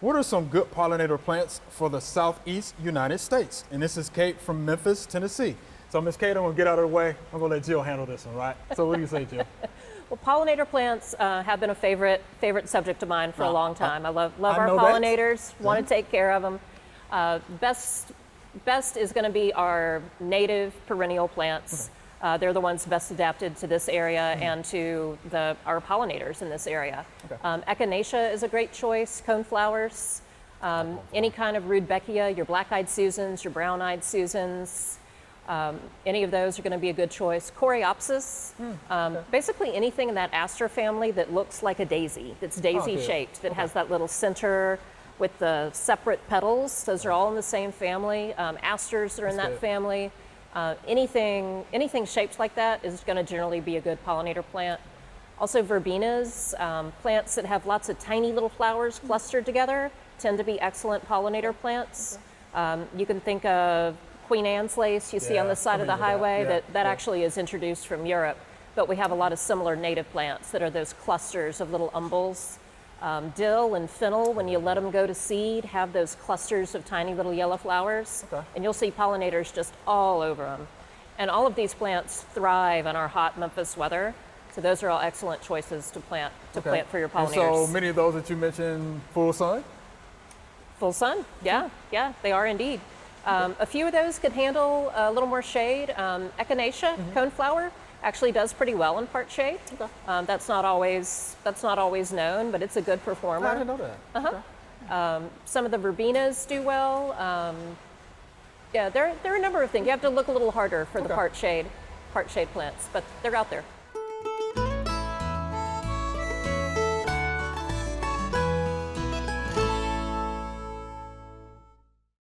What are some good pollinator plants for the southeast United States? And this is Kate from Memphis, Tennessee. So Miss Kate, I'm gonna get out of the way. I'm gonna let Jill handle this one, right? So what do you say, Jill? Well, pollinator plants have been a favorite subject of mine for a long time. I love our know pollinators, want to take care of them. Best is going to be our native perennial plants. They're the ones best adapted to this area and to our pollinators in this area. Echinacea is a great choice, coneflowers, any kind of rudbeckia, your black-eyed Susans, your brown-eyed Susans, any of those are going to be a good choice. Coreopsis, basically anything in that aster family that looks like a daisy, that's daisy-shaped, that has that little center with the separate petals. Those are all in the same family. Asters are in that family. Anything shaped like that is going to generally be a good pollinator plant. Also verbenas, plants that have lots of tiny little flowers clustered together tend to be excellent pollinator plants. You can think of Queen Anne's lace you see on the side of the highway. That actually is introduced from Europe, but we have a lot of similar native plants that are those clusters of little umbels. Dill and fennel, when you let them go to seed, have those clusters of tiny little yellow flowers, and you'll see pollinators just all over them. And all of these plants thrive in our hot Memphis weather, so those are all excellent choices to plant for your pollinators. And so many of those that you mentioned, full sun? Full sun, yeah, they are indeed. A few of those could handle a little more shade. Echinacea, coneflower, actually does pretty well in part shade. That's not always known, but it's a good performer. I didn't know that. Some of the verbenas do well. Yeah, there are a number of things. You have to look a little harder for the part shade plants, but they're out there.